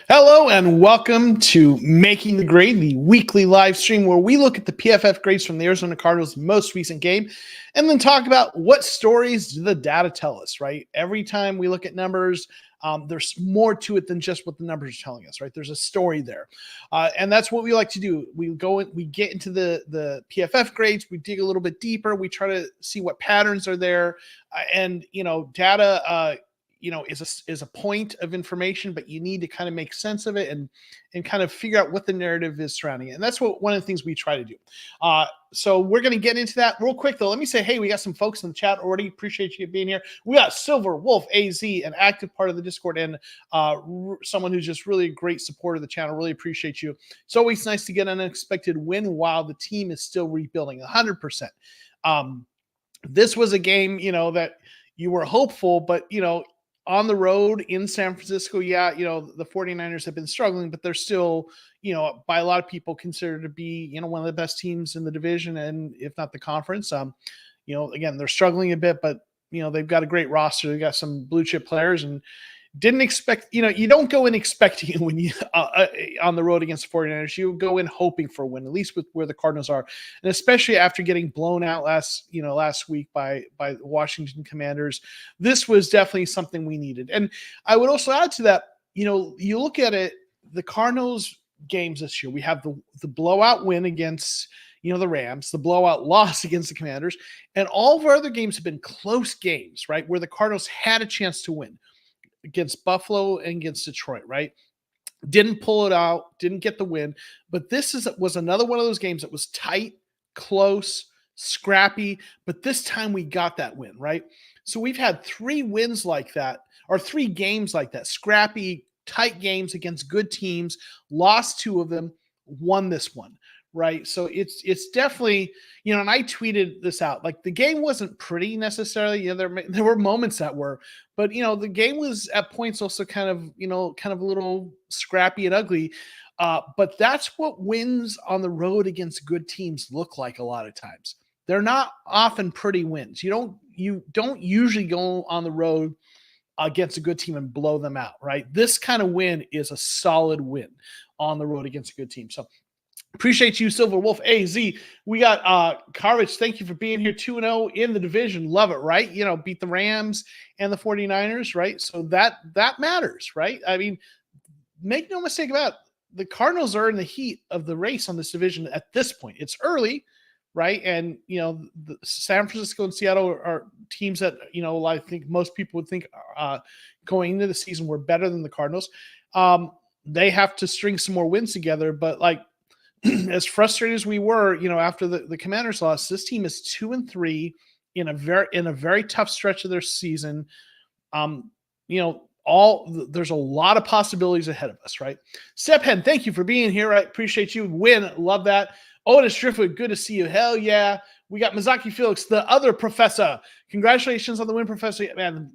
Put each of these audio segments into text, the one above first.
Hello and welcome to Making the Grade, the weekly live stream where we look at the PFF grades from the Arizona Cardinals' most recent game and then talk about what stories do the data tell us, right? Every time we look at numbers, there's more to it than just what the numbers are telling us, right? There's a story there. And that's what we like to do. We get into the PFF grades, we dig a little bit deeper, we try to see what patterns are there. Data is a point of information, but you need to kind of make sense of it and kind of figure out what the narrative is surrounding it. And that's one of the things we try to do. So we're going to get into that real quick, though. Let me say, hey, we got some folks in the chat already. Appreciate you being here. We got Silver Wolf AZ, an active part of the Discord, and someone who's just really a great supporter of the channel. Really appreciate you. It's always nice to get an unexpected win while the team is still rebuilding 100%. This was a game, that you were hopeful, but, on the road in San Francisco, the 49ers have been struggling, but they're still, by a lot of people considered to be, one of the best teams in the division and if not the conference. Again, they're struggling a bit, but, they've got a great roster. They've got some blue chip players and didn't expect, you don't go in expecting when you on the road against the 49ers. You go in hoping for a win, at least with where the Cardinals are. And especially after getting blown out last week by the Washington Commanders, this was definitely something we needed. And I would also add to that, you look at it, the Cardinals games this year, we have the blowout win against the Rams, the blowout loss against the Commanders, and all of our other games have been close games, right? Where the Cardinals had a chance to win. Against Buffalo and against Detroit, right? Didn't pull it out, didn't get the win. But this was another one of those games that was tight, close, scrappy, but this time we got that win, right? So we've had 3 wins like that, or 3 games like that, scrappy, tight games against good teams, lost 2 of them, won this one, right? So it's definitely, and I tweeted this out, like the game wasn't pretty necessarily, there were moments that were, but the game was at points also kind of a little scrappy and ugly. But that's what wins on the road against good teams look like a lot of times. They're not often pretty wins. You don't usually go on the road against a good team and blow them out, right? This kind of win is a solid win on the road against a good team. So appreciate you, Silver Wolf AZ. We got Carvich. Thank you for being here. 2-0 in the division. Love it, right? Beat the Rams and the 49ers, right? So that matters, right? I mean, make no mistake about it, the Cardinals are in the heat of the race on this division at this point. It's early, right? And, the San Francisco and Seattle are teams that, I think most people would think going into the season were better than the Cardinals. They have to string some more wins together, but as frustrated as we were, after the Commanders loss, this team is 2-3 in a very tough stretch of their season. There's a lot of possibilities ahead of us, right? Sephen, thank you for being here. I appreciate you. Win, love that. Otis Driftwood, good to see you. Hell yeah. We got Mizaki Felix, the other professor. Congratulations on the win, Professor. Man,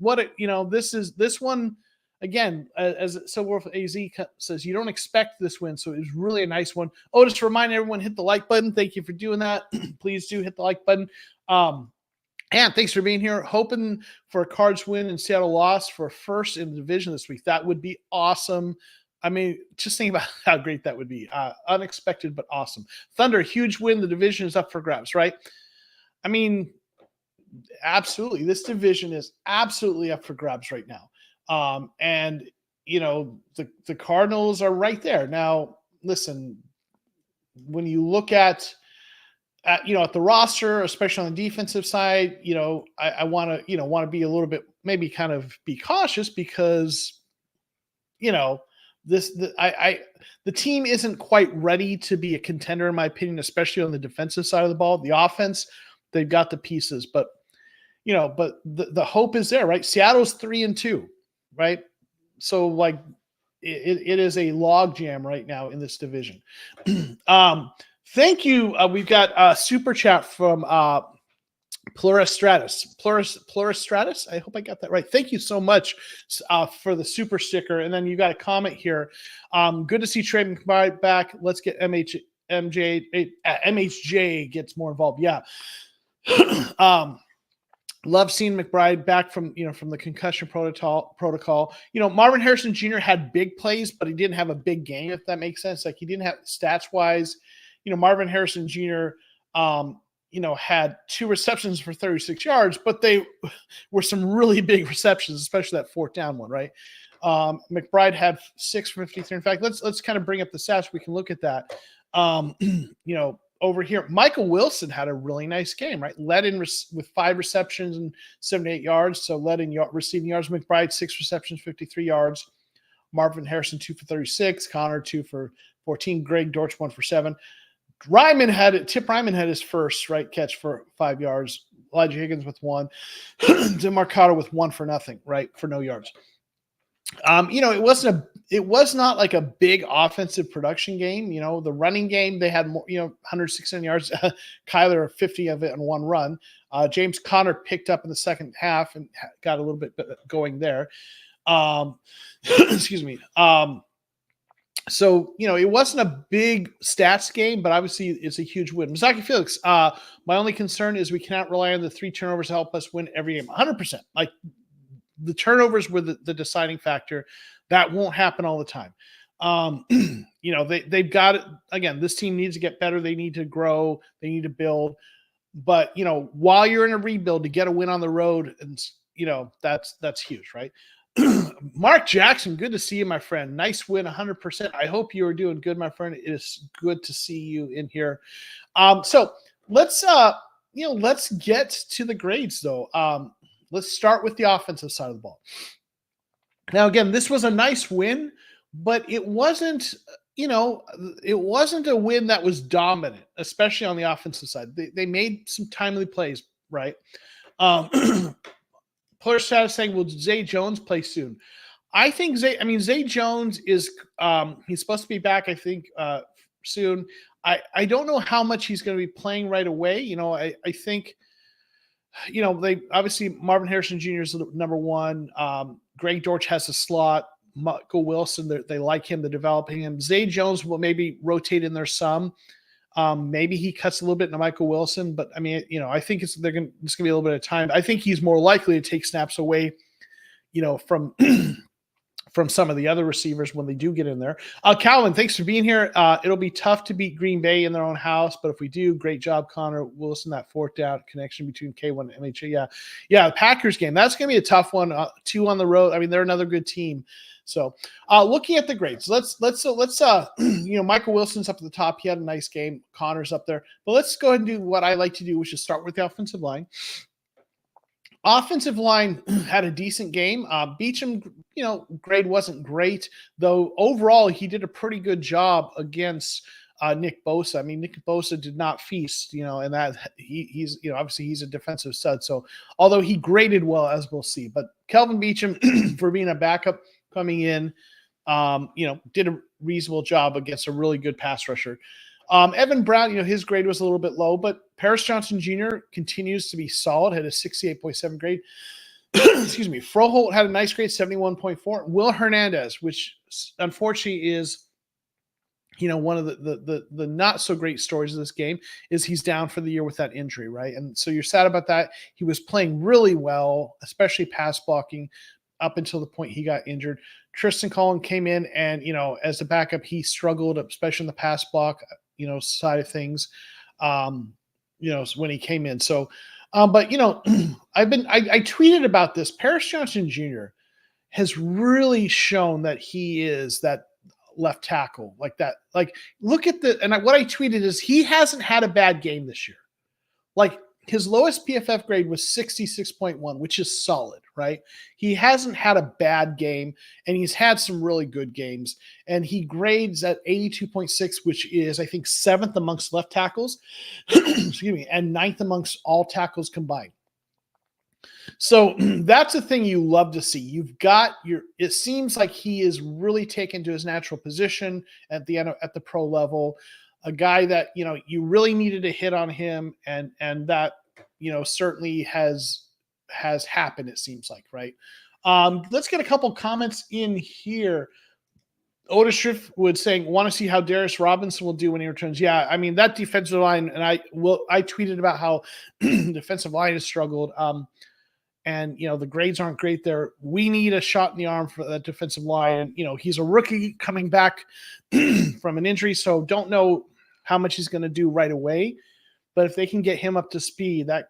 this one. Again, as Silver Wolf AZ says, you don't expect this win, so it was really a nice one. Oh, just remind everyone, hit the like button. Thank you for doing that. Please do hit the like button. And thanks for being here. Hoping for a Cards win and Seattle loss for first in the division this week. That would be awesome. I mean, just think about how great that would be. Unexpected, but awesome. Thunder, huge win. The division is up for grabs, right? I mean, absolutely. This division is absolutely up for grabs right now. And the Cardinals are right there. Now, listen, when you look at the roster, especially on the defensive side, I want to be a little bit, maybe kind of be cautious because, the team isn't quite ready to be a contender, in my opinion, especially on the defensive side of the ball. The offense, they've got the pieces, but the hope is there, right? Seattle's 3-2. Right. So it is a log jam right now in this division. Thank you. We've got a super chat from Pluristratus. I hope I got that right. Thank you so much for the super sticker. And then you got a comment here. Good to see Trey McBride back. Let's get MHJ gets more involved. Yeah. Love seeing McBride back from from the concussion protocol. Marvin Harrison Jr. had big plays, but he didn't have a big game, if that makes sense. Like he didn't have stats wise. Marvin Harrison Jr. Had 2 receptions for 36 yards, but they were some really big receptions, especially that 4th down one, right? McBride had 6 for 53. In fact, let's kind of bring up the stats. We can look at that. Over here, Michael Wilson had a really nice game, right? Led in with 5 receptions and 78 yards. So led in receiving yards. McBride, 6 receptions, 53 yards. Marvin Harrison, 2 for 36. Connor, 2 for 14. Greg Dortch, 1 for 7. Tip Ryman had his first catch for 5 yards. Elijah Higgins with 1. DeMarcado with 1 for nothing, right? For no yards. It was not like a big offensive production game. The running game, they had more, 116 yards. Kyler 50 of it on 1 run. James Conner picked up in the second half and got a little bit going there. Excuse me. So, it wasn't a big stats game, but obviously it's a huge win. Mazaki Felix, my only concern is we cannot rely on the 3 turnovers to help us win every game. 100%. Like, the turnovers were the deciding factor. That won't happen all the time. They've got it. Again, this team needs to get better. They need to grow. They need to build. But, while you're in a rebuild, to get a win on the road, and that's huge, right? Mark Jackson, good to see you, my friend. Nice win, 100%. I hope you are doing good, my friend. It is good to see you in here. So let's get to the grades, though. Let's start with the offensive side of the ball. Now, again, this was a nice win, but it wasn't a win that was dominant, especially on the offensive side. They made some timely plays, right? Player status saying, will Zay Jones play soon? I think Zay Jones is he's supposed to be back, I think, soon. I don't know how much he's going to be playing right away. I think they obviously Marvin Harrison Jr. is number 1. Greg Dortch has a slot. Michael Wilson, they like him. They're developing him. Zay Jones will maybe rotate in there some. Maybe he cuts a little bit into Michael Wilson, but I think it's gonna be a little bit of time. I think he's more likely to take snaps away, from from some of the other receivers when they do get in there. Calvin, thanks for being here. It'll be tough to beat Green Bay in their own house, but if we do, great job, Connor Wilson, that 4th down connection between K1 and MHA. Yeah, the Packers game. That's going to be a tough one. 2 on the road. They're another good team. So looking at the grades, let's Michael Wilson's up at the top. He had a nice game. Connor's up there. But let's go ahead and do what I like to do, which is start with the offensive line. Offensive line had a decent game. Beacham, grade wasn't great, though overall he did a pretty good job against Nick Bosa. Nick Bosa did not feast, and that he's obviously he's a defensive stud. So although he graded well, as we'll see, but Kelvin Beacham for being a backup coming in, did a reasonable job against a really good pass rusher. Evan Brown, his grade was a little bit low, but Paris Johnson Jr. continues to be solid, had a 68.7 grade. Excuse me. Froholt had a nice grade, 71.4. Will Hernandez, which unfortunately is, one of the not so great stories of this game, is he's down for the year with that injury, right? And so you're sad about that. He was playing really well, especially pass blocking, up until the point he got injured. Tristan Cullen came in and, as a backup, he struggled, especially in the pass block, side of things, when he came in. So, but, I tweeted about this. Paris Johnson Jr. has really shown that he is that left tackle like that. Like, look at what I tweeted is he hasn't had a bad game this year. Like, his lowest PFF grade was 66.1, which is solid, right? He hasn't had a bad game, and he's had some really good games. And he grades at 82.6, which is, I think, 7th amongst left tackles, excuse me, and 9th amongst all tackles combined. So that's a thing you love to see. It seems like he is really taken to his natural position at the pro level. A guy that, you really needed to hit on him, and that, certainly has happened, it seems like, right? Let's get a couple comments in here. Otis Driftwood saying, want to see how Darius Robinson will do when he returns. Yeah, that defensive line, and I tweeted about how defensive line has struggled. and the grades aren't great there. We need a shot in the arm for that defensive line. And he's a rookie coming back from an injury, so don't know how much he's going to do right away. But if they can get him up to speed, that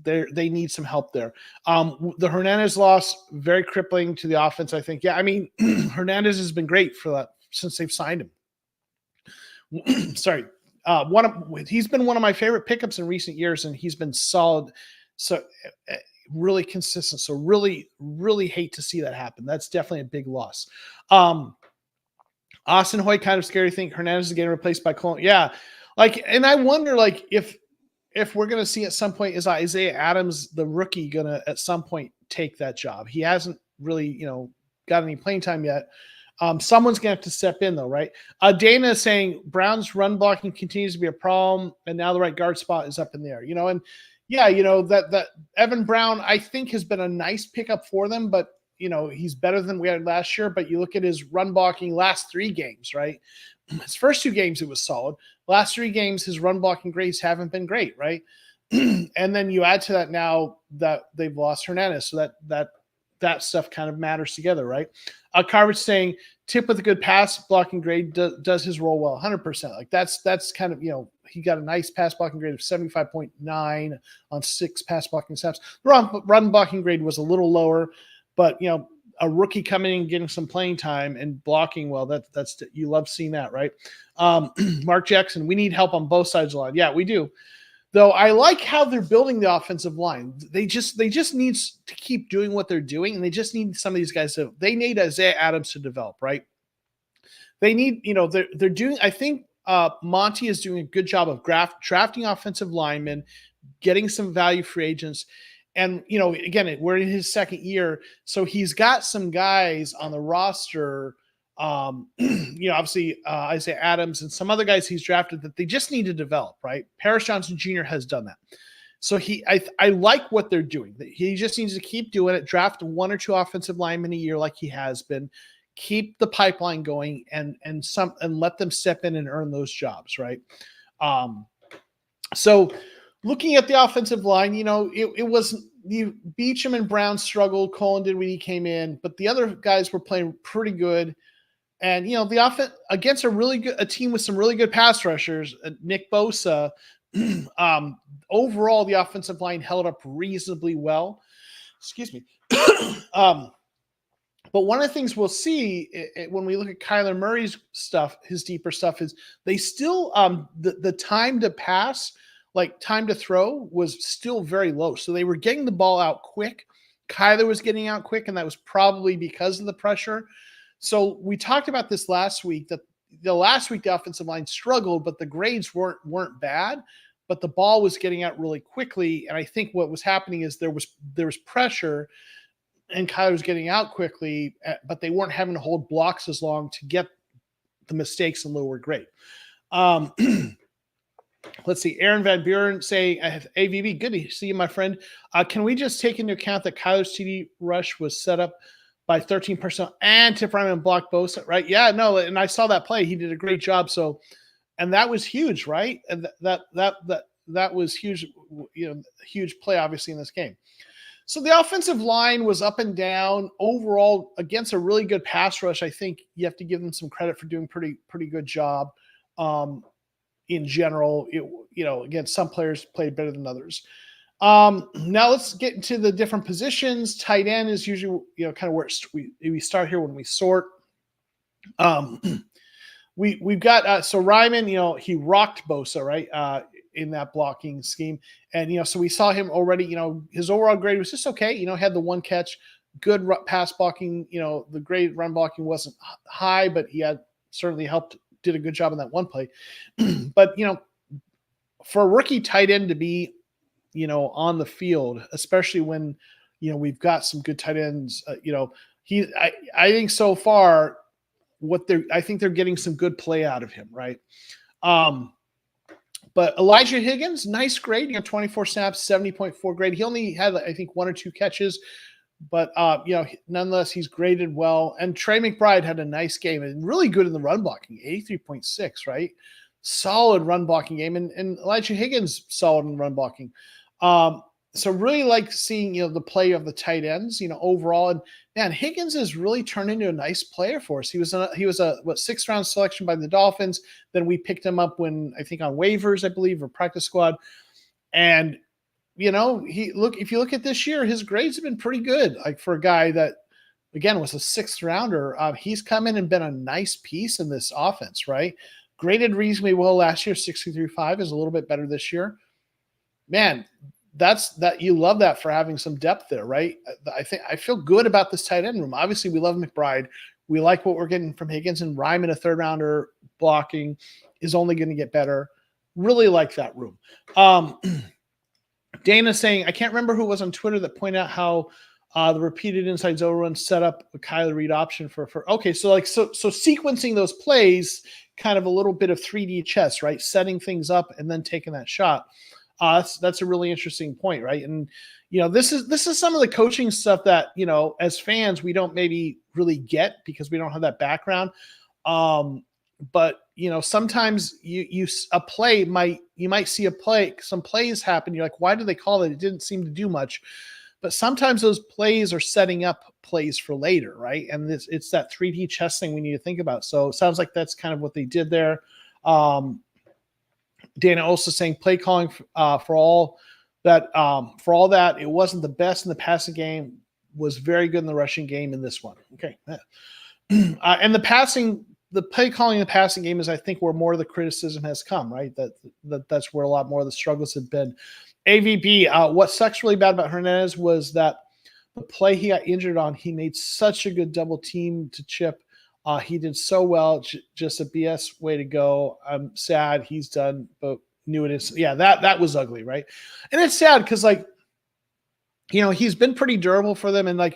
they need some help there. The Hernandez loss, very crippling to the offense, I think. Yeah, I mean, Hernandez has been great for that since they've signed him. Sorry. He's been one of my favorite pickups in recent years, and he's been solid. So really consistent. So really, really hate to see that happen. That's definitely a big loss. Austin Hoy, kind of scary thing. Hernandez is getting replaced by Colon. Yeah. And I wonder, if we're going to see at some point, is Isaiah Adams, the rookie, going to at some point take that job? He hasn't really, got any playing time yet. Someone's going to have to step in, though, right? Dana is saying Brown's run blocking continues to be a problem, and now the right guard spot is up in there. And yeah, that Evan Brown, I think, has been a nice pickup for them, but he's better than we had last year. But you look at his run blocking last 3 games, right? His first 2 games, it was solid. Last 3 games, his run blocking grades haven't been great, right? And then you add to that now that they've lost Hernandez, so that stuff kind of matters together, right? Carver's saying Tip with a good pass blocking grade does his role well, 100%. That's kind of, he got a nice pass blocking grade of 75.9 on 6 pass blocking snaps. The run blocking grade was a little lower, but a rookie coming in, getting some playing time and blocking well, that's you love seeing that, right? Mark Jackson, we need help on both sides of the line. Yeah, we do. Though I like how they're building the offensive line. They just need to keep doing what they're doing, and they just need some of these guys they need Isaiah Adams to develop, right? They need, they're doing, I think Monty is doing a good job of drafting offensive linemen, getting some value free agents. And, again, we're in his 2nd year, so he's got some guys on the roster, obviously Isaiah Adams and some other guys he's drafted that they just need to develop, right? Paris Johnson Jr. has done that. So I like what they're doing. He just needs to keep doing it, draft 1 or 2 offensive linemen a year like he has been, keep the pipeline going and let them step in and earn those jobs, right? So looking at the offensive line, it was Beacham and Brown struggled. Colin did when he came in, but the other guys were playing pretty good. And the offense against a team with some really good pass rushers, Nick Bosa. Overall, the offensive line held up reasonably well. Excuse me. But one of the things we'll see when we look at Kyler Murray's stuff, his deeper stuff, is they still the time to pass, time to throw, was still very low. So they were getting the ball out quick. Kyler was getting out quick, and that was probably because of the pressure. So we talked about this last week, that the offensive line struggled, but the grades weren't bad, but the ball was getting out really quickly. And I think what was happening is there was pressure, and Kyler was getting out quickly, but they weren't having to hold blocks as long to get the mistakes and lower grade. Let's see. Aaron Van Buren saying, I have AVB. Good to see you, my friend. Can we just take into account that Kyler's TD rush was set up by 13% and Tip Ryman blocked Bosa, right? Yeah, no, and I saw that play. He did a great job. So, and that was huge, right? And that was huge, huge play, obviously, in this game. So the offensive line was up and down overall against a really good pass rush. I think you have to give them some credit for doing pretty good job. In general, again, some players played better than others. Now let's get into the different positions. Tight end is usually, kind of where we start here when we sort. We've got, so Ryman, he rocked Bosa, right? In that blocking scheme. And, so we saw him already, his overall grade was just okay. Had the 1 catch, good pass blocking, the grade run blocking wasn't high, but he had certainly did a good job on that 1 play. But, for a rookie tight end to be, on the field, especially when, we've got some good tight ends, I think so far I think they're getting some good play out of him. Right. But Elijah Higgins, nice grade, 24 snaps, 70.4 grade. He only had, I think, 1 or 2 catches, but, nonetheless, he's graded well. And Trey McBride had a nice game and really good in the run blocking, 83.6, right? Solid run blocking game. And Elijah Higgins, solid in run blocking. So really like seeing, the play of the tight ends, overall. And man, Higgins has really turned into a nice player for us. He was a sixth round selection by the Dolphins. Then we picked him up when I think on waivers, I believe, or practice squad. And if you look at this year, his grades have been pretty good. Like for a guy that, again, was a sixth rounder, he's come in and been a nice piece in this offense, right? Graded reasonably well last year, 63.5 is a little bit better this year. Man, you love that for having some depth there, right? I feel good about this tight end room. Obviously, we love McBride. We like what we're getting from Higgins, and Ryman, a third rounder blocking, is only going to get better. Really like that room. Dana saying, I can't remember who was on Twitter that pointed out how the repeated inside zone run set up a Kyler Reed option for okay. So sequencing those plays, kind of a little bit of 3D chess, right? Setting things up and then taking that shot. That's a really interesting point, right? And this is some of the coaching stuff that as fans we don't maybe really get because we don't have that background. But sometimes you might see some plays happen. You're like, why do they call it? It didn't seem to do much. But sometimes those plays are setting up plays for later, right? And it's that 3D chess thing we need to think about. So it sounds like that's kind of what they did there. Dana also saying play calling for all that it wasn't the best in the passing game, was very good in the rushing game in this one. Okay, and the play calling in the passing game is, I think, where more of the criticism has come, right? That's where a lot more of the struggles have been. AVB, what sucks really bad about Hernandez was that the play he got injured on, he made such a good double team to Chip. He did so well, just a BS way to go. I'm sad he's done, but knew it is. Yeah, that was ugly, right? And it's sad because, he's been pretty durable for them. And,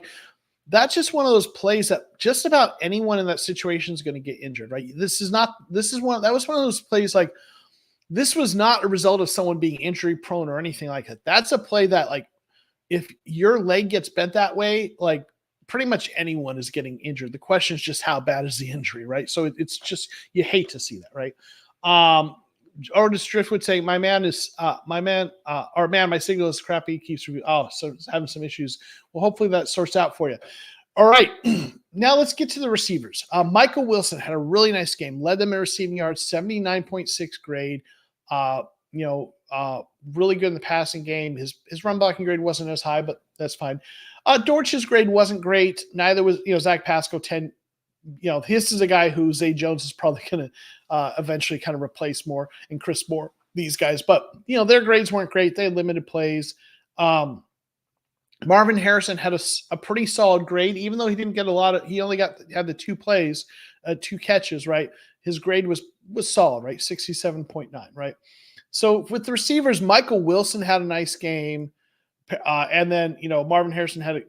that's just one of those plays that just about anyone in that situation is going to get injured, right? That was one of those plays, this was not a result of someone being injury prone or anything like that. That's a play that, if your leg gets bent that way, pretty much anyone is getting injured. The question is just how bad is the injury, right? So it's just, you hate to see that, right? Ordis Driftwood saying, my signal is crappy. Keeps review. So it's having some issues. Well, hopefully that sorts out for you. All right. Now let's get to the receivers. Michael Wilson had a really nice game, led them in receiving yards, 79.6 grade. Really good in the passing game. His run blocking grade wasn't as high, but that's fine. Dortch's grade wasn't great. Neither was, Zach Pasco 10. This is a guy who Zay Jones is probably going to eventually kind of replace more, and Chris Moore, these guys. But, their grades weren't great. They had limited plays. Marvin Harrison had a pretty solid grade, even though he didn't get he only had the 2 plays, 2 catches, right? His grade was solid, right? 67.9, right? So with the receivers, Michael Wilson had a nice game. And then, Marvin Harrison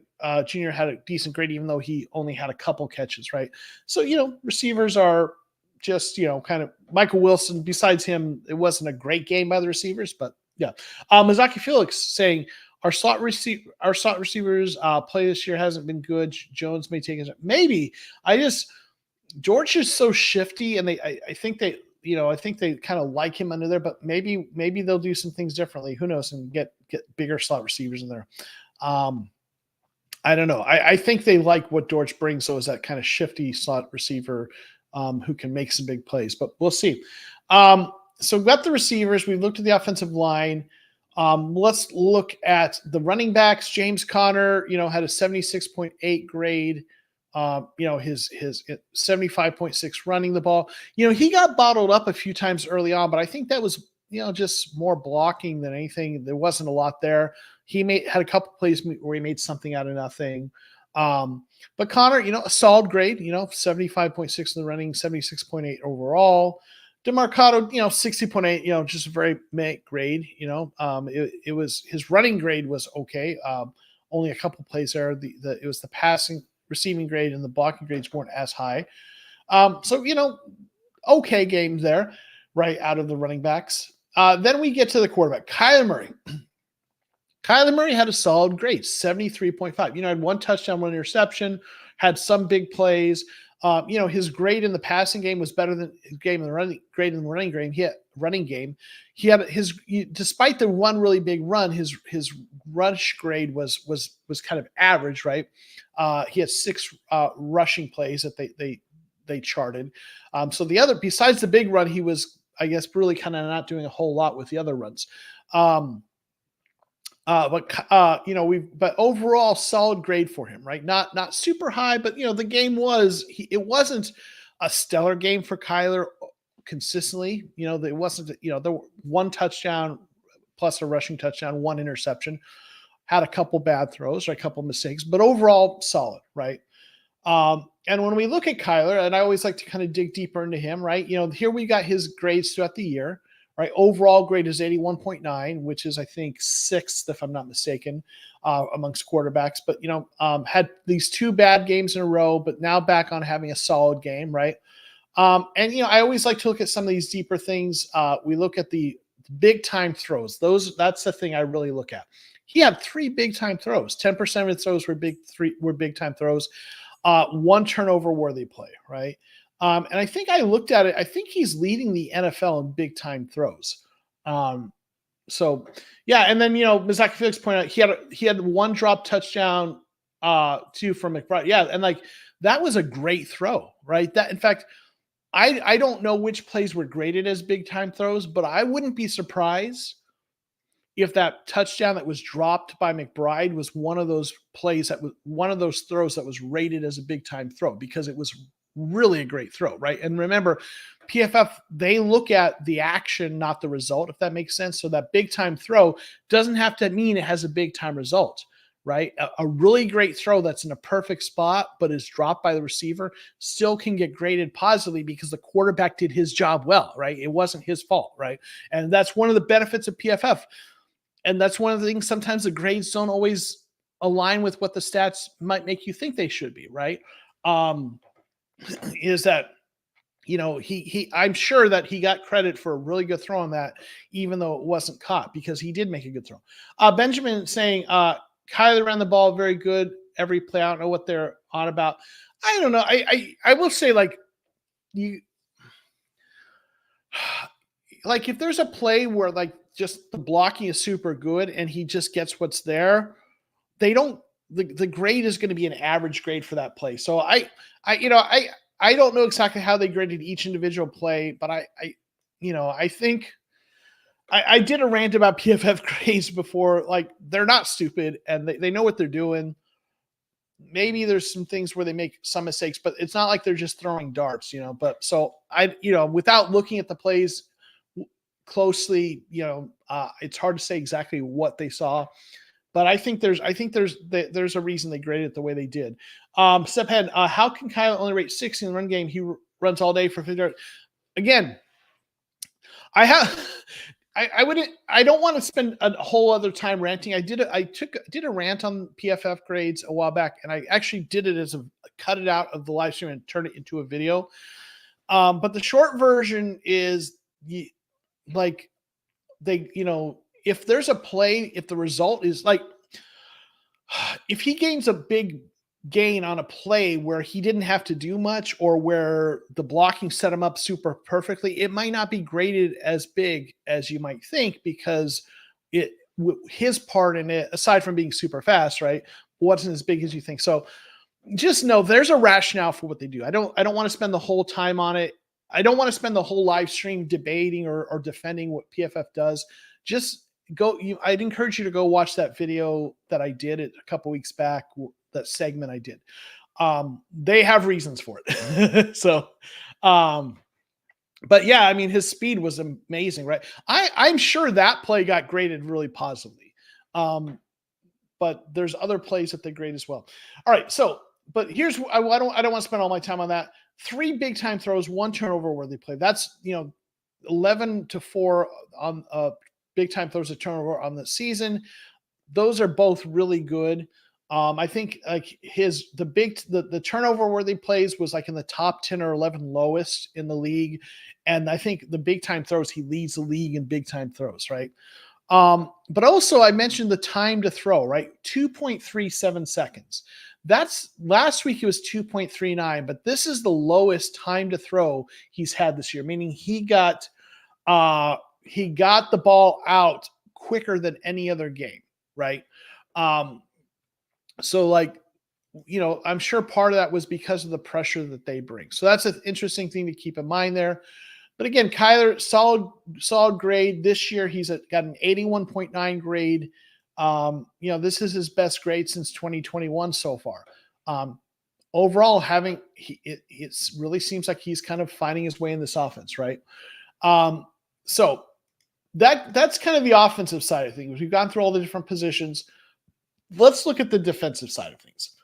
Jr. had a decent grade, even though he only had a couple catches, right? So, receivers are just, kind of Michael Wilson. Besides him, it wasn't a great game by the receivers, but yeah. Mazaki Felix saying our slot receivers play this year hasn't been good. Jones may take it. Maybe George is so shifty, and I think they kind of like him under there, but maybe they'll do some things differently. Who knows? And get bigger slot receivers in there. I don't know. I think they like what George brings. So is that kind of shifty slot receiver who can make some big plays, but we'll see. So we've got the receivers. We've looked at the offensive line. Let's look at the running backs. James Conner, had a 76.8 grade. His 75.6 running the ball. He got bottled up a few times early on, but I think that was, just more blocking than anything. There wasn't a lot there. He had a couple plays where he made something out of nothing. But Connor, a solid grade, 75.6 in the running, 76.8 overall. DeMarcado, 60.8, just a very meh grade. It was, his running grade was okay. Only a couple plays there. It was the receiving grade, and the blocking grades weren't as high. Okay game there, right out of the running backs. Then we get to the quarterback, Kyler Murray. Kyler Murray had a solid grade, 73.5. Had 1 touchdown, 1 interception, had some big plays. His grade in the passing game was better than his game in the grade in the running game. He had despite the one really big run, his rush grade was kind of average, right? He had 6 rushing plays that they charted. So besides the big run, he was, I guess, really kind of not doing a whole lot with the other runs. But overall solid grade for him, right? Not super high, but the game it wasn't a stellar game for Kyler consistently. It wasn't, there were 1 touchdown plus a rushing touchdown, 1 interception, had a couple bad throws or a couple mistakes, but overall solid, right? And when we look at Kyler, and I always like to kind of dig deeper into him, right? Here we got his grades throughout the year. Right, overall grade is 81.9, which is, I think, 6th, if I'm not mistaken, amongst quarterbacks. But had these 2 bad games in a row, but now back on having a solid game, right? I always like to look at some of these deeper things. We look at the big time throws. That's the thing I really look at. He had 3 big time throws. 10% of his throws were big time throws. 1 turnover worthy play, right? And I think I looked at it. I think he's leading the NFL in big time throws. So yeah, and then Mizaki Felix pointed out he had 1 drop touchdown, 2 from McBride. Yeah, and that was a great throw, right? That, in fact, I don't know which plays were graded as big time throws, but I wouldn't be surprised if that touchdown that was dropped by McBride was one of those plays one of those throws that was rated as a big time throw, because it was really a great throw, right? And remember, PFF, they look at the action, not the result, if that makes sense. So that big time throw doesn't have to mean it has a big time result, right? A really great throw that's in a perfect spot but is dropped by the receiver still can get graded positively because the quarterback did his job well, right? It wasn't his fault, right? And that's one of the benefits of PFF. And that's one of the things, sometimes the grades don't always align with what the stats might make you think they should be, right? Is that I'm sure that he got credit for a really good throw on that, even though it wasn't caught, because he did make a good throw. Benjamin saying Kyler ran the ball very good every play. I don't know what they're on about. I don't know. I will say, if there's a play where just the blocking is super good and he just gets what's there, the grade is going to be an average grade for that play. So I don't know exactly how they graded each individual play, but I think I did a rant about PFF grades before. They're not stupid and they know what they're doing. Maybe there's some things where they make some mistakes, but it's not like they're just throwing darts, But so without looking at the plays closely, it's hard to say exactly what they saw. But I think there's a reason they graded it the way they did. Stephen, how can Kyle only rate 60 in the run game? He runs all day for 50 yards. Again, I don't want to spend a whole other time ranting. I did a rant on PFF grades a while back, and I actually did it cut it out of the live stream and turn it into a video. But the short version is if there's a play, if the result is if he gains a big gain on a play where he didn't have to do much, or where the blocking set him up super perfectly, it might not be graded as big as you might think, because his part in it, aside from being super fast, right, wasn't as big as you think. So just know there's a rationale for what they do. I don't want to spend the whole time on it. I don't want to spend the whole live stream debating or defending what PFF does. Just I'd encourage you to go watch that video that I did a couple weeks back, that segment I did. They have reasons for it. So, but yeah, I mean, his speed was amazing, right? I'm sure that play got graded really positively. But there's other plays that they grade as well. All right. So, but here's, I don't want to spend all my time on that. 3 big time throws, 1 turnover worthy play. That's, 11-4 on big time throws a turnover on the season. Those are both really good. I think the turnover worthy plays was in the top 10 or 11 lowest in the league. And I think the big time throws, he leads the league in big time throws, right? But also I mentioned the time to throw, right? 2.37 seconds. That's last week he was 2.39, but this is the lowest time to throw he's had this year, meaning he got the ball out quicker than any other game, right? Um, so like, I'm sure part of that was because of the pressure that they bring. So that's an interesting thing to keep in mind there. But again, Kyler, solid grade this year. He's got an 81.9 grade. This is his best grade since 2021 so far. Overall, it really seems like he's kind of finding his way in this offense, right? So that's kind of the offensive side of things. We've gone through all the different positions. Let's look at the defensive side of things.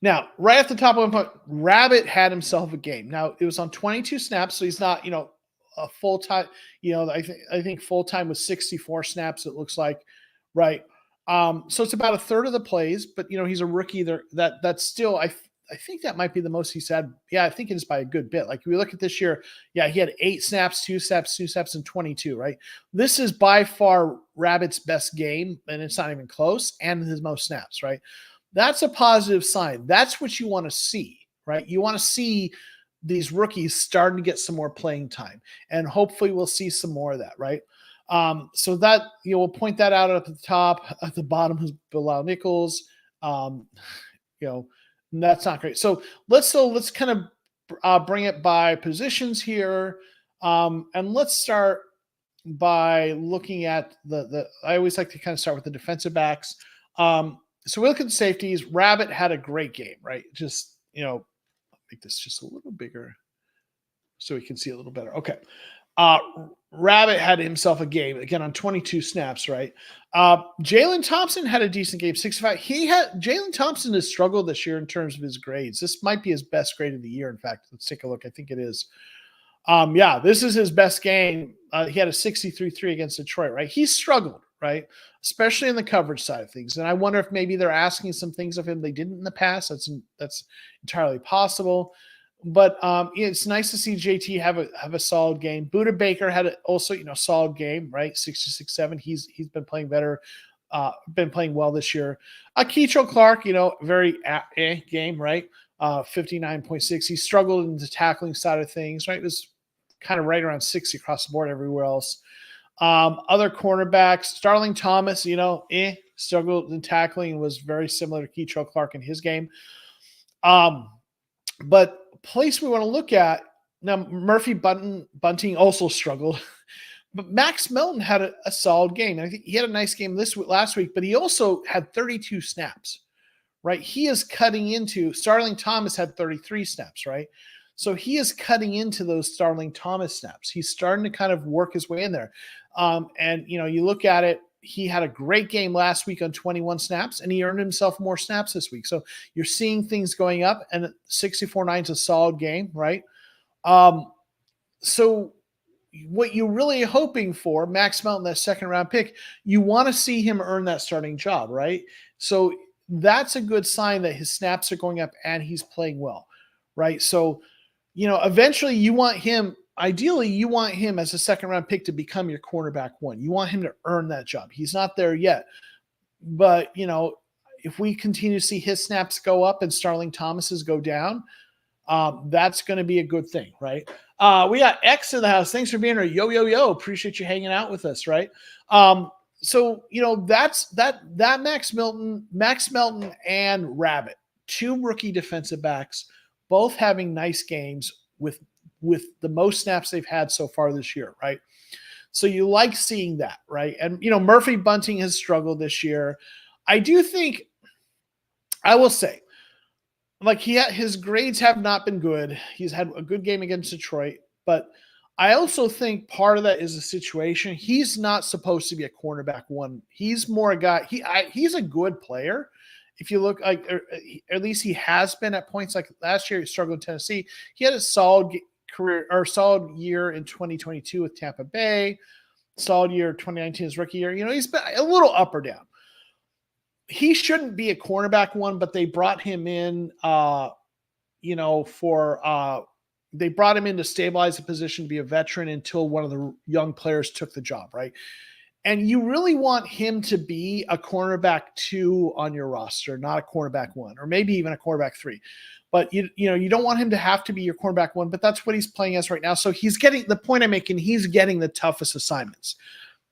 Now, right at the top of one point, Rabbit had himself a game. Now, it was on 22 snaps, so he's not, a full time. I think full time was 64 snaps. It looks like, right? So it's about a third of the plays, but he's a rookie. That's still I think that might be the most he's had. Yeah, I think it is by a good bit. Like if we look at this year, yeah, he had 8 snaps, 2 snaps, 2 snaps, and 22, right? This is by far Rabbit's best game, and it's not even close, and his most snaps, right? That's a positive sign. That's what you want to see, right? You want to see these rookies starting to get some more playing time, and hopefully we'll see some more of that, right? So that, we'll point that out at the top. At the bottom is Bilal Nichols. That's not great. So let's kind of bring it by positions here, and let's start by looking at I always like to kind of start with the defensive backs. So we look at the safeties. Rabbit had a great game, right? Just I'll make this just a little bigger so we can see a little better. Okay. Rabbit had himself a game again on 22 snaps, right? Jalen Thompson had a decent game, 65. Jalen Thompson has struggled this year in terms of his grades. This might be his best grade of the year. In fact, let's take a look. I think it is. This is his best game. He had a 63-3 against Detroit, right? He's struggled, right? Especially in the coverage side of things. And I wonder if maybe they're asking some things of him they didn't in the past. That's entirely possible. But it's nice to see JT have a solid game. Buda Baker had also solid game, right? 66-7. He's been playing better, been playing well this year. Keetrell Clark, very game, right? 59.6. He struggled in the tackling side of things, right? It was kind of right around 60 across the board everywhere else. Other cornerbacks, Starling Thomas, struggled in tackling and was very similar to Keetrell Clark in his game. But place we want to look at now, Murphy Bunting also struggled, but Max Melton had a solid game. And I think he had a nice game last week, but he also had 32 snaps, right? He is cutting into Starling Thomas had 33 snaps, right? So he is cutting into those Starling Thomas snaps. He's starting to kind of work his way in there. And you look at it, he had a great game last week on 21 snaps, and he earned himself more snaps this week. So you're seeing things going up, and 64-9 is a solid game, right? So what you're really hoping for, Max Melton, that second-round pick, you want to see him earn that starting job, right? So that's a good sign that his snaps are going up and he's playing well, right? So, eventually ideally you want him as a second-round pick to become your cornerback one. You want him to earn that job. He's not there yet. But, if we continue to see his snaps go up and Starling Thomas's go down, that's going to be a good thing, right? We got X in the house. Thanks for being here. Yo. Appreciate you hanging out with us, right? So, that's that Max Melton and Rabbit, 2 rookie defensive backs, both having nice games with the most snaps they've had so far this year, right? So you like seeing that, right? And, Murphy Bunting has struggled this year. I do think, I will say, like his grades have not been good. He's had a good game against Detroit, but I also think part of that is a situation. He's not supposed to be a cornerback one. He's more a guy. He's a good player. If you look, like, or at least he has been at points. Like last year, he struggled in Tennessee. He had a solid career or solid year in 2022 with Tampa Bay. Solid year 2019, his rookie year. He's been a little up or down. He shouldn't be a cornerback one, but they brought him in, they brought him in to stabilize the position, be a veteran until one of the young players took the job, right? And you really want him to be a cornerback 2 on your roster, not a cornerback 1, or maybe even a cornerback 3. But you don't want him to have to be your cornerback 1, but that's what he's playing as right now. So he's getting the point I'm making. He's getting the toughest assignments,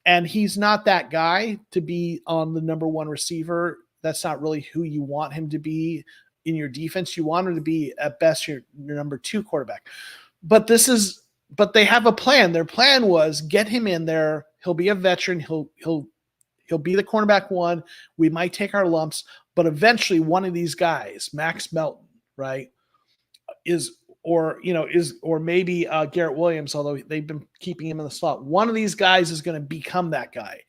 and he's not that guy to be on the number 1 receiver. That's not really who you want him to be in your defense. You want him to be at best your number 2 quarterback. But they have a plan. Their plan was get him in there. He'll be a veteran. He'll be the cornerback 1. We might take our lumps, but eventually one of these guys, Max Melton, right, or maybe Garrett Williams, although they've been keeping him in the slot. One of these guys is going to become that guy,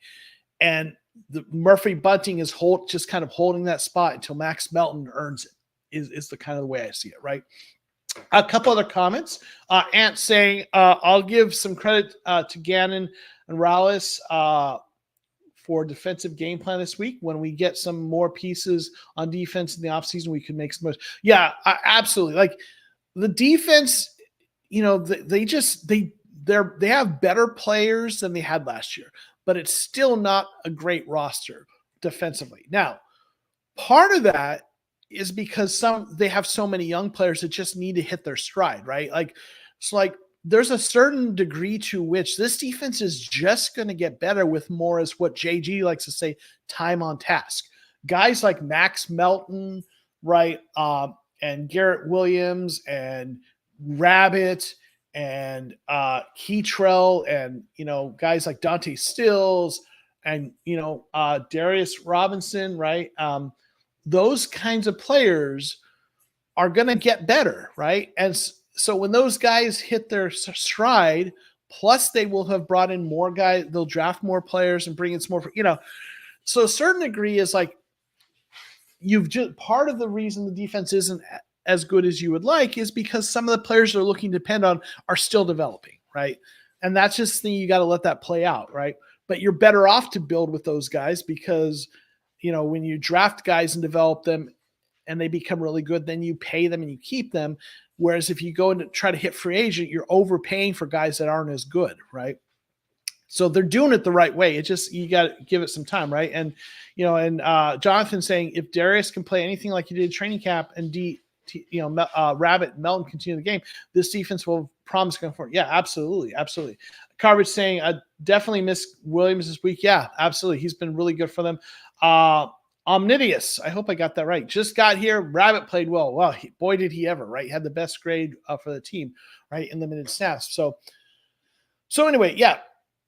and the Murphy Bunting is just kind of holding that spot until Max Melton earns it. Is the kind of the way I see it, right? A couple other comments. Ant saying, I'll give some credit to Gannon and Rallis for defensive game plan this week. When we get some more pieces on defense in the offseason, we can make some moves. Yeah, absolutely. Like the defense, they have better players than they had last year, but it's still not a great roster defensively. Now, part of that is because they have so many young players that just need to hit their stride, right? There's a certain degree to which this defense is just going to get better with more, as what JG likes to say, time on task. Guys like Max Melton, right, and Garrett Williams and Rabbit and Keytrell and guys like Dante Stills and Darius Robinson, right? Those kinds of players are going to get better, right? And so when those guys hit their stride, plus they will have brought in more guys, they'll draft more players and bring in some more, so a certain degree is like part of the reason the defense isn't as good as you would like is because some of the players they're looking to depend on are still developing, right? And that's just the thing, you got to let that play out, right? But you're better off to build with those guys because when you draft guys and develop them and they become really good, then you pay them and you keep them. Whereas if you go and try to hit free agent, you're overpaying for guys that aren't as good, right? So they're doing it the right way. It just, you got to give it some time, right? And, Jonathan saying if Darius can play anything like he did training camp and Rabbit and Melton continue the game, this defense will promise going forward. Yeah, absolutely. Absolutely. Carvage saying, I definitely miss Williams this week. Yeah, absolutely. He's been really good for them. Omnidius, I hope I got that right. Just got here. Rabbit played well. Well, boy, did he ever, right? He had the best grade for the team, right? In limited snaps. So anyway, yeah.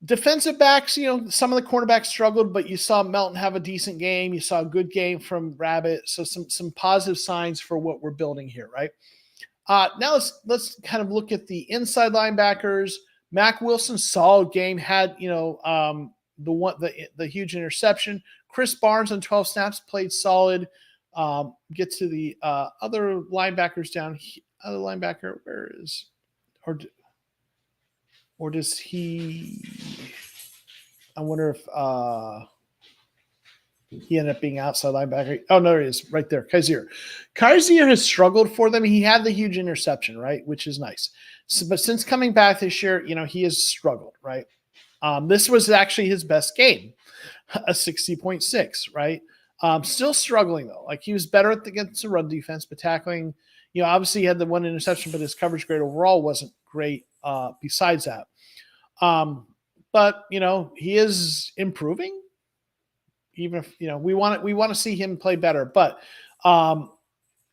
Defensive backs, some of the cornerbacks struggled, but you saw Melton have a decent game. You saw a good game from Rabbit. So some positive signs for what we're building here, right? Now let's kind of look at the inside linebackers. Mac Wilson, solid game, had the huge interception. Chris Barnes on 12 snaps played solid. Get to the other linebackers down here. Other linebacker, where is or does he? I wonder if he ended up being outside linebacker. Oh, no, there he is, right there. Kaiser has struggled for them. He had the huge interception, right, which is nice. But since coming back this year, he has struggled, right? This was actually his best game, a 60.6, right? Still struggling, though. Like, he was better against the run defense, but tackling, obviously he had the one interception, but his coverage grade overall wasn't great besides that. But, he is improving. Even if, we want to see him play better. But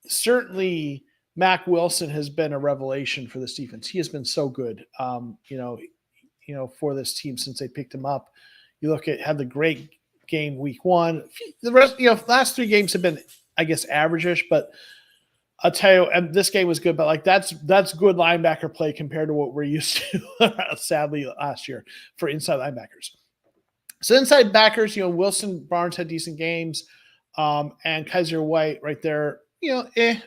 certainly Mac Wilson has been a revelation for this defense. He has been so good, for this team since they picked him up. You look at, had the great game week 1. The rest, last 3 games have been, I guess, average-ish, but I'll tell you, and this game was good, but like that's good linebacker play compared to what we're used to, sadly, last year for inside linebackers. So inside backers, Wilson, Barnes had decent games, and Kaiser White right there,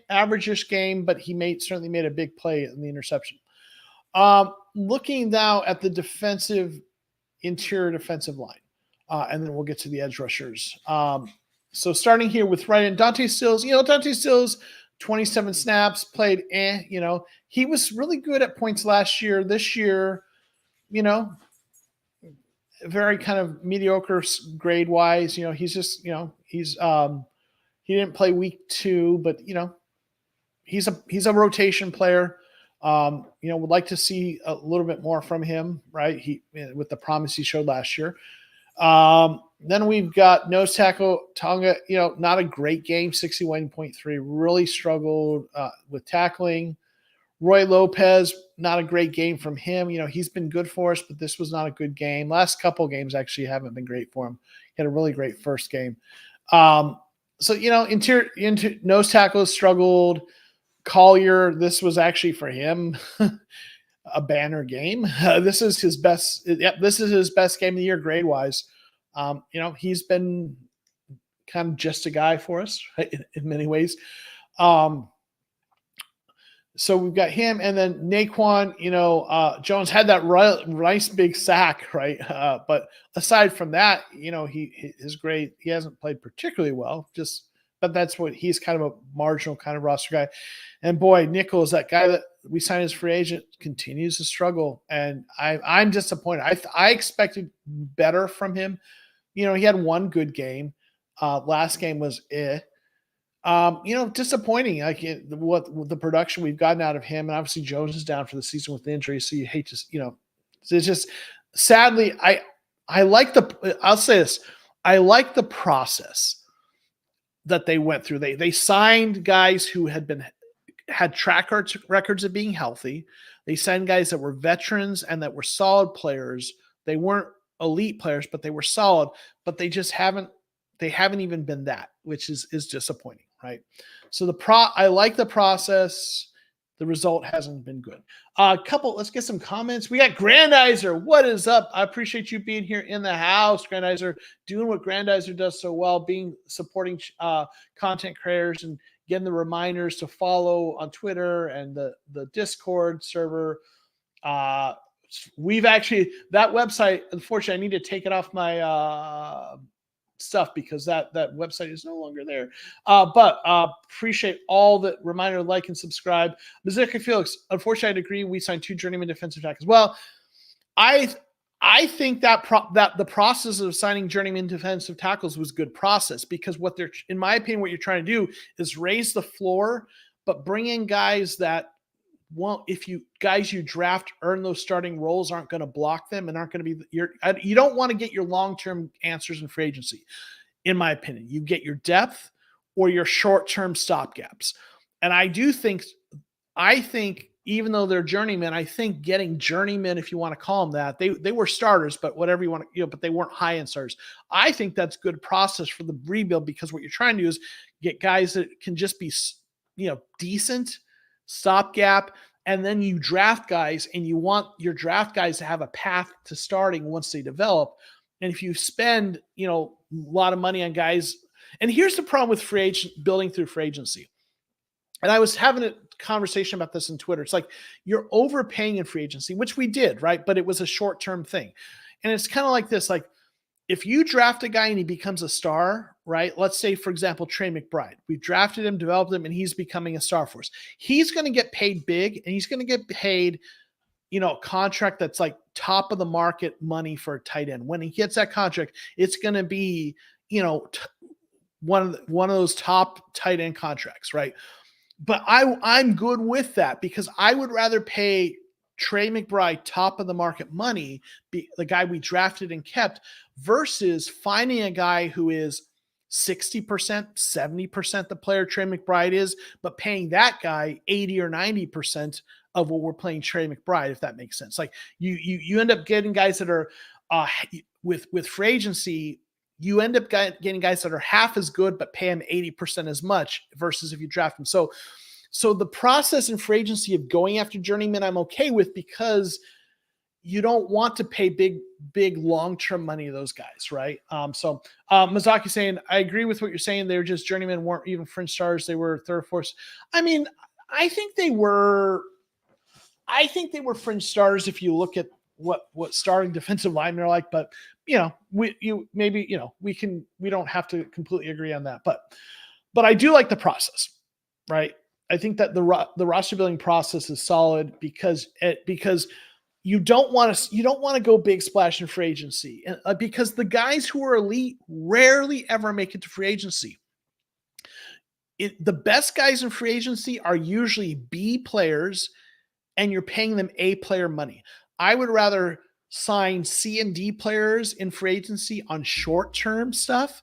average-ish game, but he certainly made a big play in the interception. Looking now at the interior defensive line, and then we'll get to the edge rushers. So starting here with right end, Dante Stills, 27 snaps, played, he was really good at points last year. This year, very kind of mediocre grade wise. He's just, he didn't play week 2, but he's a rotation player. Would like to see a little bit more from him, right? With the promise he showed last year. Then we've got nose tackle Tonga, not a great game, 61.3, really struggled with tackling. Roy Lopez, not a great game from him. He's been good for us, but this was not a good game. Last couple games actually haven't been great for him. He had a really great first game. Interior nose tackles struggled. Collier, this was actually for him a banner game. This is his best. This is his best game of the year grade wise. He's been kind of just a guy for us, right, in many ways. So we've got him, and then Naquan. Jones had that nice big sack, right? But aside from that, his grade, he hasn't played particularly well. But that's what he's kind of a marginal kind of roster guy. And boy, Nichols, that guy that we signed as free agent, continues to struggle, and I'm disappointed. I expected better from him. He had one good game. Last game was disappointing. Like what the production we've gotten out of him, and obviously Jones is down for the season with the injury, so you hate to, it's just sadly. I'll say this. I like the process that they went through. They signed guys who had track records of being healthy. They signed guys that were veterans and that were solid players. They weren't elite players, but they were solid. But they just haven't even been that, which is disappointing, right? So I like the process. The result hasn't been good. Let's get some comments. We got Grandizer. What is up? I appreciate you being here in the house, Grandizer, doing what Grandizer does so well, supporting content creators and getting the reminders to follow on Twitter and the Discord server. We've actually, that website, unfortunately, I need to take it off my stuff because that website is no longer there. But appreciate all the reminder, like and subscribe. Mazika Felix, unfortunately, I'd agree. We signed 2 journeyman defensive tackles. Well, I think that the process of signing journeyman defensive tackles was good process, because in my opinion, what you're trying to do is raise the floor, but bring in guys that you draft earn those starting roles, aren't going to block them and aren't going to be you don't want to get your long-term answers in free agency. In my opinion, you get your depth or your short-term stopgaps. And I think even though they're journeymen, I think getting journeymen, if you want to call them that, they were starters, but whatever you want to, but they weren't high-end starters. I think that's good process for the rebuild, because what you're trying to do is get guys that can just be, decent, stopgap, and then you draft guys, and you want your draft guys to have a path to starting once they develop. And if you spend, a lot of money on guys, and here's the problem with building through free agency. And I was having a conversation about this on Twitter. It's like you're overpaying in free agency, which we did, right? But it was a short-term thing. And it's kind of like this, like if you draft a guy and he becomes a star, right? Let's say, for example, Trey McBride. We drafted him, developed him, and he's becoming a star for us. He's going to get paid big, and he's going to get paid, a contract that's like top of the market money for a tight end. When he gets that contract, it's going to be, one of those top tight end contracts, right? But I'm good with that, because I would rather pay Trey McBride top of the market money, the guy we drafted and kept, versus finding a guy who is 60%, 70% the player Trey McBride is, but paying that guy 80 or 90% of what we're paying Trey McBride, if that makes sense. Like you end up getting guys that are with free agency, you end up getting guys that are half as good, but pay them 80% as much, versus if you draft them. So the process in free agency of going after journeymen, I'm okay with, because you don't want to pay big long-term money to those guys, right? Mazaki saying, I agree with what you're saying. They were just journeymen, weren't even fringe stars. They were third, fourth. I mean, I think they were fringe stars if you look at what starting defensive linemen are like. But we don't have to completely agree on that. But I do like the process, right? I think that the roster building process is solid, because you don't want to go big splash in free agency because the guys who are elite rarely ever make it to free agency. The best guys in free agency are usually B players, and you're paying them A player money. I would rather sign C and D players in free agency on short-term stuff,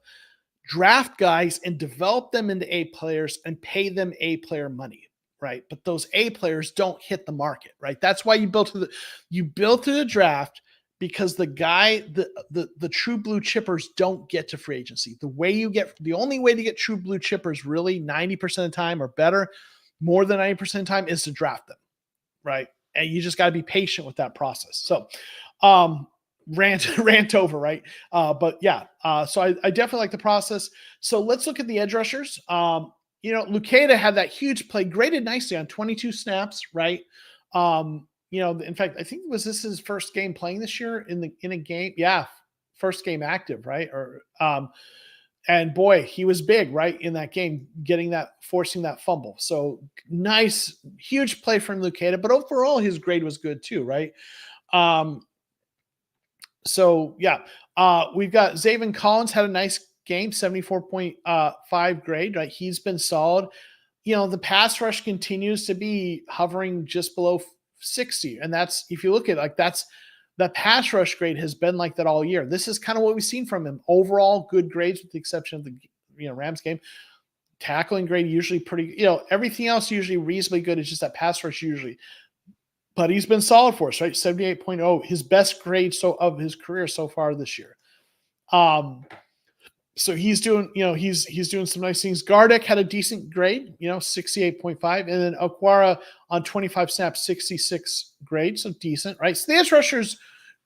draft guys and develop them into A players and pay them A player money, right? But those A players don't hit the market, right? That's why you built to the draft, because the true blue chippers don't get to free agency. The only way to get true blue chippers really 90% of the time or better, more than 90% of the time, is to draft them, right? And you just got to be patient with that process. So, rant over, right? But yeah, so I definitely like the process. So let's look at the edge rushers. Lucada had that huge play, graded nicely on 22 snaps, right? In fact, I think this his first game playing this year in a game. Yeah, first game active, right? And boy, he was big, right, in that game, forcing that fumble. So nice, huge play from Lucada, but overall his grade was good too, right? So yeah, we've got Zaven Collins had a nice game, 74.5 grade, right? He's been solid. The pass rush continues to be hovering just below 60. And that's, if you look at the pass rush grade has been like that all year. This is kind of what we've seen from him. Overall good grades with the exception of the Rams game. Tackling grade usually pretty, everything else usually reasonably good. It's just that pass rush usually. But he's been solid for us, right? 78.0, his best grade of his career so far this year. So he's doing, he's doing some nice things. Gardeck had a decent grade, 68.5, and then Okwara on 25 snaps, 66 grade, so decent, right? So the edge rushers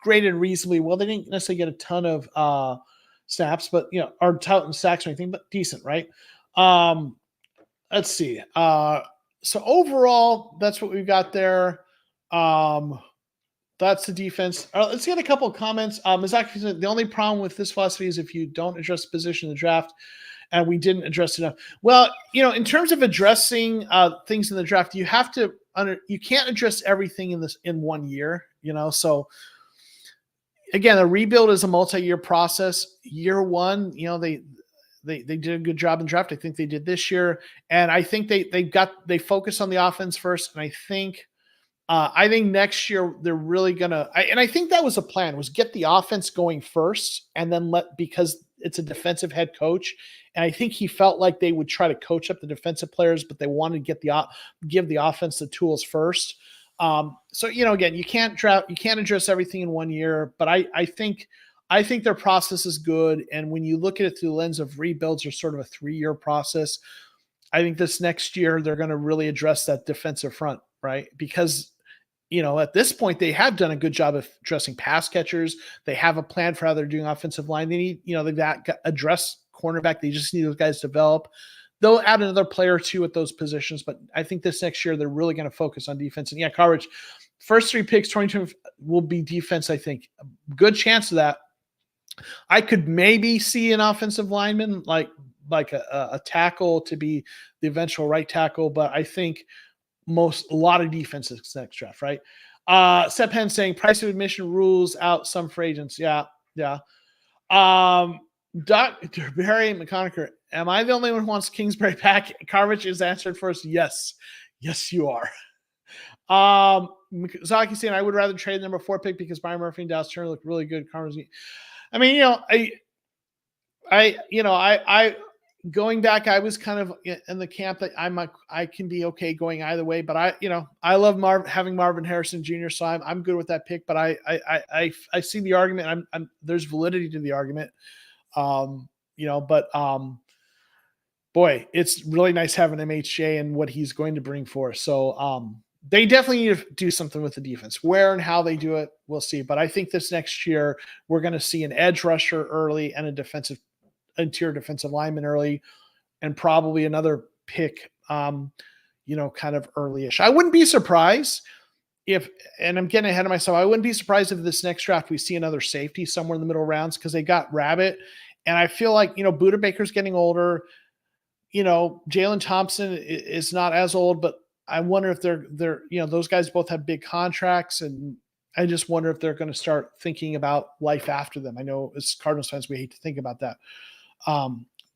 graded reasonably well. They didn't necessarily get a ton of snaps, but or ton sacks or anything, but decent, right? Let's see. So overall, that's what we've got there. That's the defense. Let's get a couple of comments. Mizaki said the only problem with this philosophy is if you don't address the position in the draft, and we didn't address it enough. Well, in terms of addressing things in the draft, you have to you can't address everything in 1 year. So again, a rebuild is a multi-year process. Year one, they did a good job in draft. I think they did this year, and I think they focus on the offense first, and I think next year they're really gonna, and I think that was the plan, was get the offense going first, and then because it's a defensive head coach, and I think he felt like they would try to coach up the defensive players, but they wanted to give the offense the tools first. So again, you can't address everything in 1 year, but I think their process is good, and when you look at it through the lens of rebuilds or sort of a 3-year process, I think this next year they're going to really address that defensive front, right? Because at this point, they have done a good job of addressing pass catchers. They have a plan for how they're doing offensive line. They need, they've address cornerback. They just need those guys to develop. They'll add another player or two at those positions, but I think this next year they're really going to focus on defense. And yeah, coverage. First 3 picks, 22 will be defense. I think good chance of that. I could maybe see an offensive lineman like a tackle to be the eventual right tackle, but I think a lot of defenses next draft, right? Sep Penn saying price of admission rules out some free agents. Yeah. Dr. Barry McConaughey, am I the only one who wants Kingsbury back? Carvich is answered first. Yes, you are. Zaki saying I would rather trade number 4 pick because Byron Murphy and Dallas Turner look really good. I mean, I going back, I was kind of in the camp that I can be okay going either way, but I love having Marvin Harrison Jr., so I'm good with that pick. But I see the argument. There's validity to the argument, boy, it's really nice having MHJ and what he's going to bring for us. So they definitely need to do something with the defense. Where and how they do it, we'll see. But I think this next year we're going to see an edge rusher early and a interior defensive lineman early, and probably another pick, kind of early-ish. I wouldn't be surprised and I'm getting ahead of myself, I wouldn't be surprised if this next draft we see another safety somewhere in the middle rounds, because they got Rabbit, and I feel like, Buda Baker's getting older. Jalen Thompson is not as old, but I wonder if they're those guys both have big contracts, and I just wonder if they're going to start thinking about life after them. I know as Cardinals fans, we hate to think about that.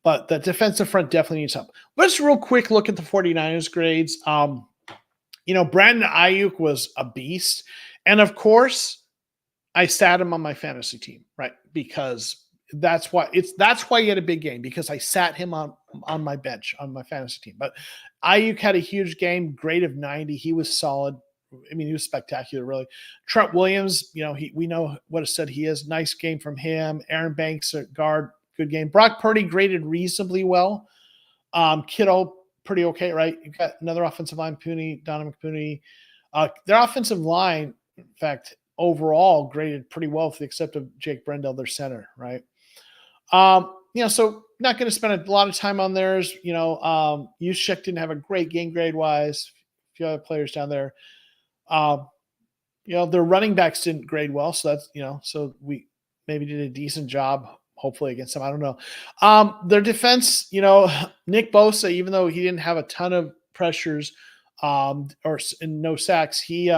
But the defensive front definitely needs help. Let's real quick look at the 49ers grades. Brandon Ayuk was a beast. And of course, I sat him on my fantasy team, right? Because that's why he had a big game, because I sat him on my bench on my fantasy team. But Ayuk had a huge game, grade of 90. He was solid. I mean, he was spectacular, really. Trent Williams, we know what a stud he is. Nice game from him. Aaron Banks at guard, good game. Brock Purdy graded reasonably well. Kittle, pretty okay, right? You've got another offensive line, Donovan Pooney. Their offensive line, in fact, overall graded pretty well, with the exception of Jake Brendel, their center, right? So not going to spend a lot of time on theirs. Juszczyk didn't have a great game grade wise. A few other players down there. Their running backs didn't grade well, so that's so we maybe did a decent job, hopefully, against them. I don't know. Their defense, Nick Bosa, even though he didn't have a ton of pressures, or no sacks, he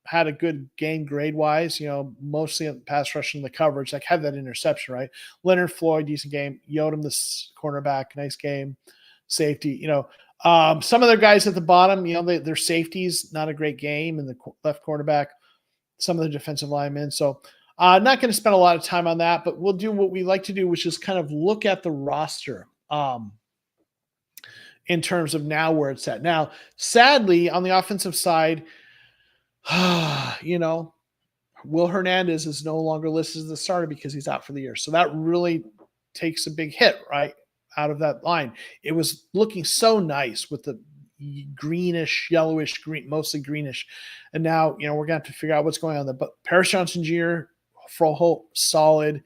had a good game grade wise, mostly in pass rush and the coverage, like had that interception, right? Leonard Floyd, decent game. Yodom, this cornerback, nice game. Safety, some of their guys at the bottom, their safeties, not a great game, and the left cornerback, some of the defensive linemen. So not going to spend a lot of time on that, but we'll do what we like to do, which is kind of look at the roster in terms of now where it's at. Now, sadly, on the offensive side, Will Hernandez is no longer listed as the starter because he's out for the year. So that really takes a big hit, right, out of that line. It was looking so nice with the greenish, yellowish, green, mostly greenish. And now, we're going to have to figure out what's going on there. But Paris Johnson Jr., Froholt, solid.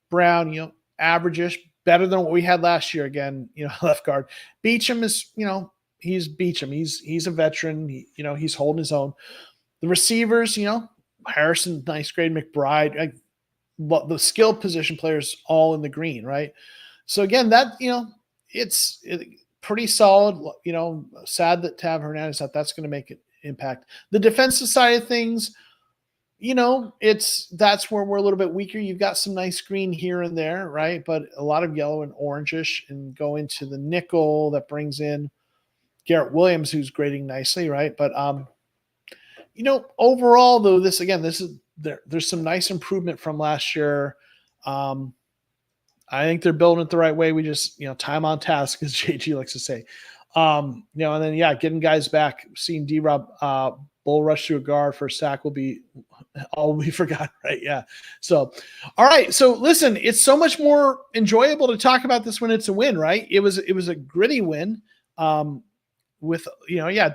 Brown, average-ish, better than what we had last year again, left guard. Beecham is, he's Beecham. He's a veteran. He's holding his own. The receivers, Harrison, nice grade. McBride, the skill position players all in the green, right? So again, that, it's pretty solid. Sad that Tav Hernandez out. That's going to make an impact. The defensive side of things, that's where we're a little bit weaker. You've got some nice green here and there, right? But a lot of yellow and orangish, and go into the nickel that brings in Garrett Williams, who's grading nicely, right? But overall, though, there's some nice improvement from last year. I think they're building it the right way. We just, time on task, as JG likes to say. And then, getting guys back, seeing D-Rob bull rush to a guard for a sack will be all we forgot, right? Yeah. So, all right. So listen, it's so much more enjoyable to talk about this when it's a win, right? It was a gritty win. With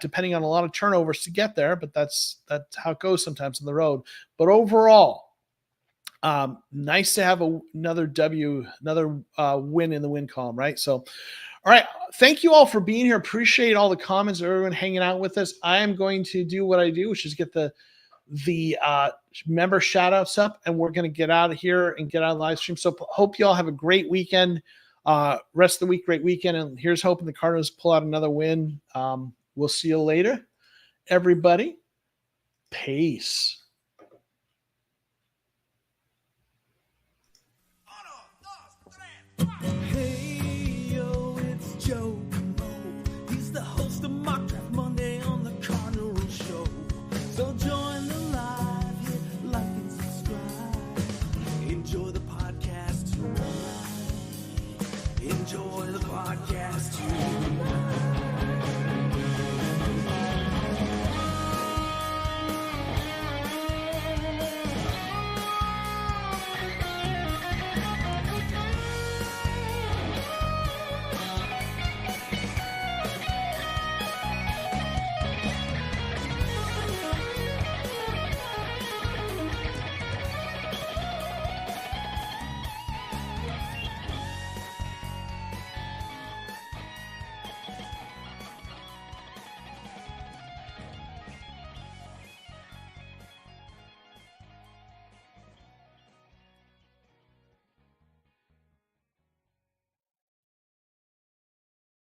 depending on a lot of turnovers to get there, but that's how it goes sometimes on the road. But overall, nice to have another win in the win column, right? So, all right, thank you all for being here. Appreciate all the comments, everyone hanging out with us. I am going to do what I do, which is get the member shout outs up, and we're going to get out of here and get out of the live stream. So hope you all have a great weekend. Rest of the week, great weekend. And here's hoping the Cardinals pull out another win. We'll see you later, everybody. Peace.